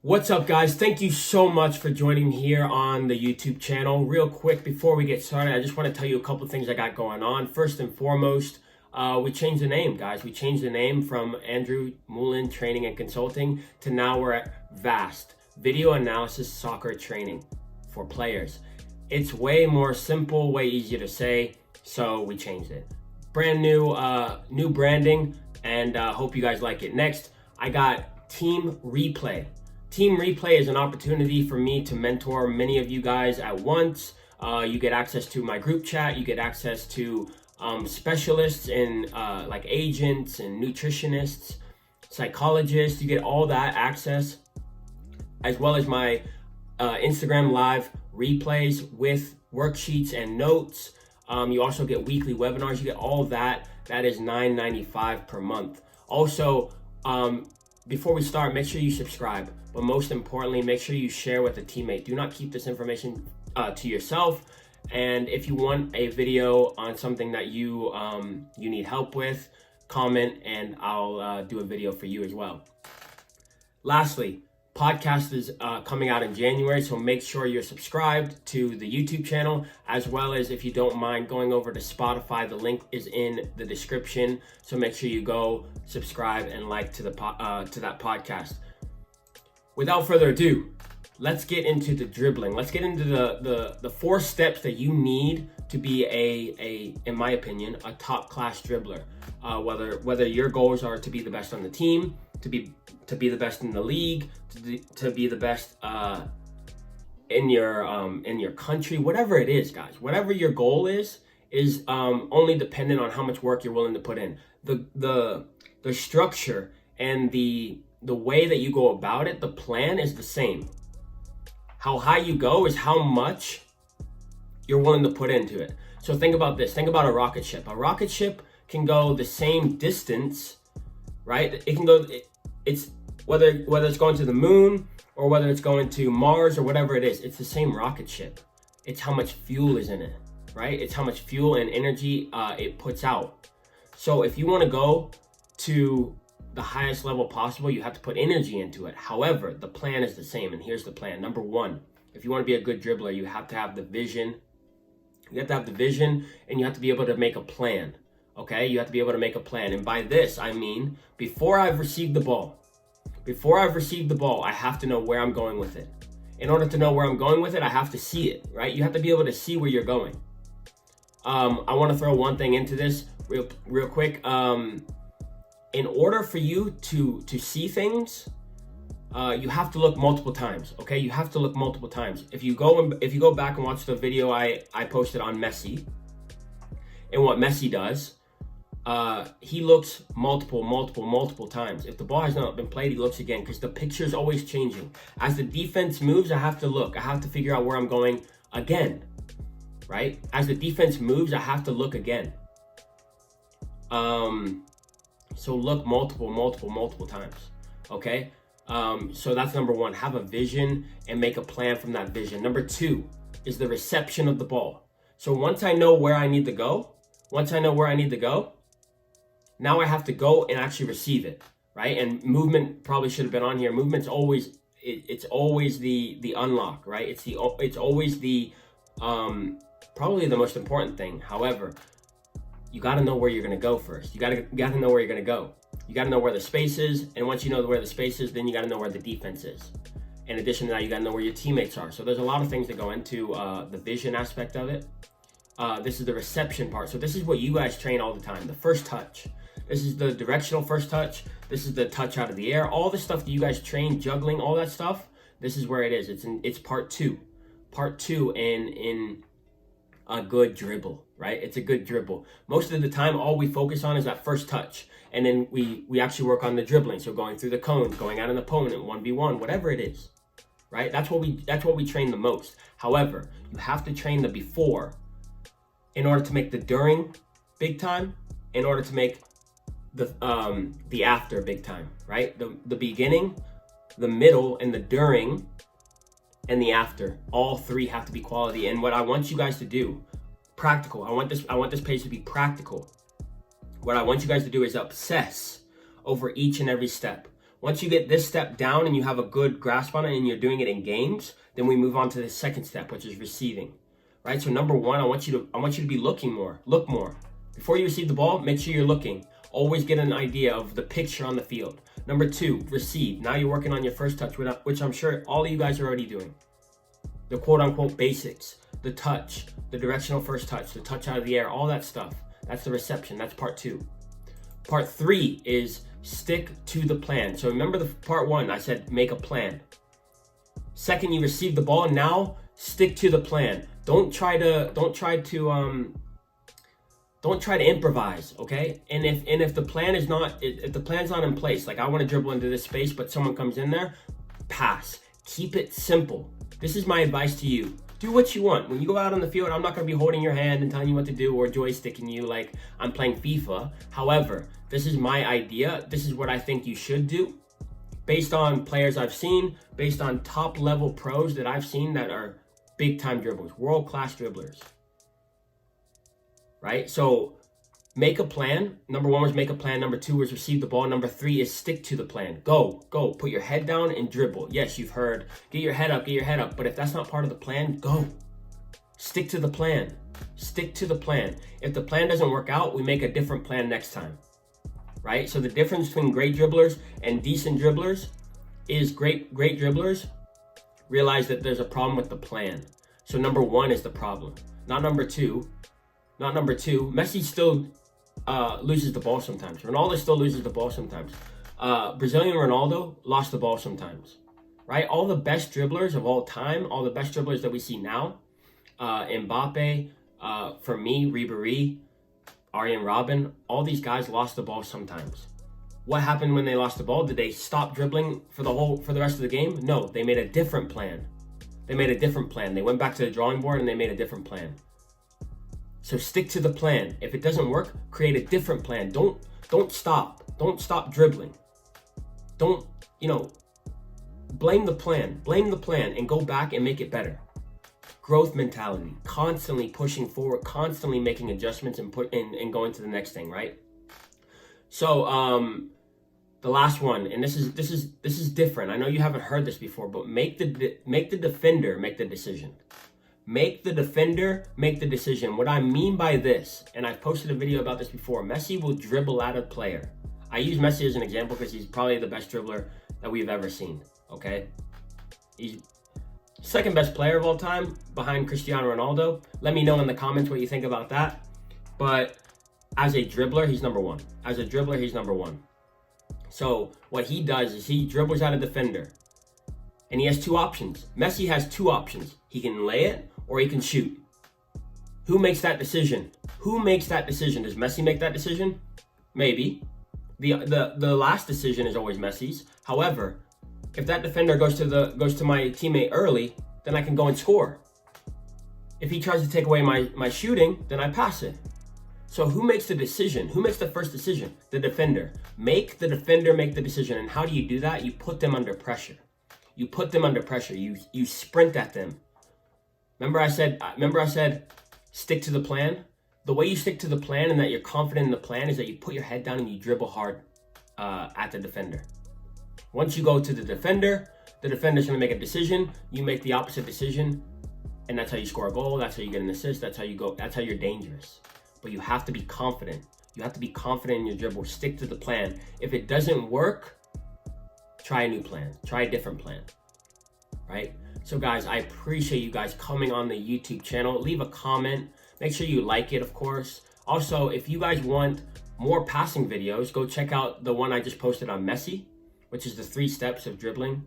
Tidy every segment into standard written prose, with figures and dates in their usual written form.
What's up, guys? Thank you so much for joining me here on the YouTube channel. Real quick, before we get started, I just want to tell you a couple things I got going on. First and foremost, we changed the name, guys. We changed the name from Andrew Moulin Training and Consulting to now we're at VAST, Video Analysis Soccer Training for Players. It's way more simple, way easier to say, so we changed it. Brand new, new branding, and hope you guys like it. Next, I got Team Replay. Team Replay is an opportunity for me to mentor many of you guys at once. You get access to my group chat. You get access to specialists and like agents and nutritionists, psychologists. You get all that access, as well as my Instagram live replays with worksheets and notes. You also get weekly webinars. You get all that. That is $9.95 per month. Also, before we start, make sure you subscribe. But most importantly, make sure you share with a teammate. Do not keep this information to yourself. And if you want a video on something that you need help with, comment and I'll do a video for you as well. Lastly, podcast is coming out in January, so make sure you're subscribed to the YouTube channel, as well as, if you don't mind, going over to Spotify. The link is in the description, so make sure you go subscribe and like to the to that podcast. Without further ado, let's get into the dribbling. Let's get into the 4 steps that you need to be in my opinion, a top class dribbler. Whether your goals are to be the best on the team, to be the best in the league, to be the best in your country, whatever it is, guys. Whatever your goal is only dependent on how much work you're willing to put in. The structure and the way that you go about it, the plan is the same. How high you go is how much you're willing to put into it. So think about this. Think about a rocket ship. A rocket ship can go the same distance, right? It can go, it's whether it's going to the moon or whether it's going to Mars or whatever it is, it's the same rocket ship. It's how much fuel is in it, right? It's how much fuel and energy it puts out. So if you want to go to the highest level possible, you have to put energy into it. However, the plan is the same, and here's the plan. Number 1, if you want to be a good dribbler, you have to have the vision. You have to have the vision, and you have to be able to make a plan. Okay, you have to be able to make a plan. And by this, I mean, before I've received the ball, I have to know where I'm going with it. In order to know where I'm going with it, I have to see it, right? You have to be able to see where you're going. I want to throw one thing into this real quick. In order for you to see things, you have to look multiple times, okay? You have to look multiple times. If you go back and watch the video I posted on Messi, and what Messi does, he looks multiple times. If the ball has not been played, he looks again, because the picture is always changing. As the defense moves, I have to look. I have to figure out where I'm going again, right? As the defense moves, I have to look again. So look multiple times, okay? So that's number 1. Have a vision and make a plan from that vision. Number 2 is the reception of the ball. So once I know where I need to go, now I have to go and actually receive it, right? And movement probably should have been on here. Movement's always, it's always the unlock, right? It's always the, probably the most important thing. However, you got to know where you're going to go first. You got to know where you're going to go. You got to know where the space is. And once you know where the space is, then you got to know where the defense is. In addition to that, you got to know where your teammates are. So there's a lot of things that go into the vision aspect of it. This is the reception part. So this is what you guys train all the time. The first touch. This is the directional first touch. This is the touch out of the air. All the stuff that you guys train, juggling, all that stuff. This is where it is. It's part 2. Part 2 in a good dribble, right? It's a good dribble. Most of the time, all we focus on is that first touch. And then we actually work on the dribbling. So going through the cones, going at an opponent, 1v1, whatever it is, right? That's what we train the most. However, you have to train the before in order to make the during big time, in order to make the after big time, right? The beginning, the middle, and the during, and the after, all 3 have to be quality. And what I want you guys to do, practical. I want this page to be practical. What I want you guys to do is obsess over each and every step. Once you get this step down and you have a good grasp on it and you're doing it in games, then we move on to the second step, which is receiving, right? So number one, I want you to be looking more, look more. Before you receive the ball, make sure you're looking. Always get an idea of the picture on the field. Number two, receive. Now you're working on your first touch, which I'm sure all of you guys are already doing. The quote unquote basics, the touch, the directional first touch, the touch out of the air, all that stuff. That's the reception. That's part two. Part three is stick to the plan. So remember the part one, I said make a plan. Second, you receive the ball. Now stick to the plan. Don't try to improvise, okay? And if the plan is not, if the plan's not in place, like I want to dribble into this space, but someone comes in there, pass. Keep it simple. This is my advice to you. Do what you want. When you go out on the field, I'm not going to be holding your hand and telling you what to do or joysticking you like I'm playing FIFA. However, this is my idea. This is what I think you should do. Based on players I've seen, based on top level pros that I've seen that are big time dribblers, world-class dribblers. Right? So make a plan. Number one was make a plan. Number two was receive the ball. Number three is stick to the plan. Go. Put your head down and dribble. Yes, you've heard, get your head up. But if that's not part of the plan, go. Stick to the plan. Stick to the plan. If the plan doesn't work out, we make a different plan next time. Right? So the difference between great dribblers and decent dribblers is great dribblers realize that there's a problem with the plan. So number one is the problem, not number two. Messi still loses the ball sometimes. Ronaldo still loses the ball sometimes. Brazilian Ronaldo lost the ball sometimes, right? All the best dribblers of all time, all the best dribblers that we see now, Mbappe, for me, Ribéry, Arjen Robben, all these guys lost the ball sometimes. What happened when they lost the ball? Did they stop dribbling for the rest of the game? No, they made a different plan. They went back to the drawing board and they made a different plan. So stick to the plan. If it doesn't work, create a different plan. Don't stop dribbling. Don't, blame the plan and go back and make it better. Growth mentality, constantly pushing forward, constantly making adjustments and going to the next thing, right? So the last one, and this is different. I know you haven't heard this before, but make the defender make the decision. Make the defender make the decision. What I mean by this, and I've posted a video about this before, Messi will dribble at a player. I use Messi as an example because he's probably the best dribbler that we've ever seen, okay? He's second best player of all time behind Cristiano Ronaldo. Let me know in the comments what you think about that. But as a dribbler, he's number one. So what he does is he dribbles at a defender. And he has two options. Messi has two options. He can lay it or he can shoot. Who makes that decision? Does Messi make that decision? Maybe. The last decision is always Messi's. However, if that defender goes to my teammate early, then I can go and score. If he tries to take away my shooting, then I pass it. So who makes the decision? Who makes the first decision? The defender. Make the defender make the decision. And how do you do that? You put them under pressure. You sprint at them. Remember I said stick to the plan? The way you stick to the plan and that you're confident in the plan is that you put your head down and you dribble hard at the defender. Once you go to the defender's going to make a decision. You make the opposite decision, and that's how you score a goal. That's how you get an assist. That's how you go. That's how you're dangerous. But you have to be confident. You have to be confident in your dribble. Stick to the plan. If it doesn't work, try a new plan. Try a different plan, right? So guys, I appreciate you guys coming on the YouTube channel. Leave a comment. Make sure you like it, of course. Also, if you guys want more passing videos, go check out the one I just posted on Messi, which is the 3 steps of dribbling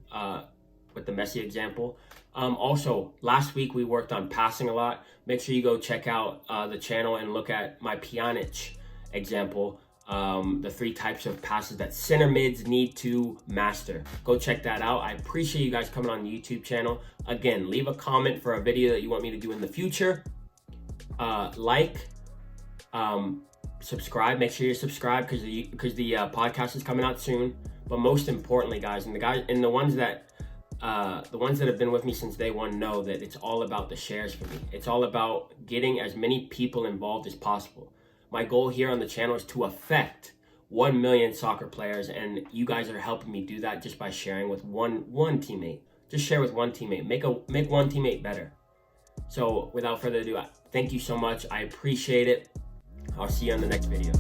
with the Messi example. Also, last week we worked on passing a lot. Make sure you go check out the channel and look at my Pjanic example, the 3 types of passes that center mids need to master. Go check that out. I appreciate you guys coming on the YouTube channel. Again, leave a comment for a video that you want me to do in the future. Subscribe. Make sure you're subscribed because the podcast is coming out soon. But most importantly, guys, the ones that have been with me since day one know that it's all about the shares for me. It's all about getting as many people involved as possible. My goal here on the channel is to affect 1 million soccer players, and you guys are helping me do that just by sharing with one teammate. Just share with one teammate. Make one teammate better. So without further ado, thank you so much. I appreciate it. I'll see you on the next video.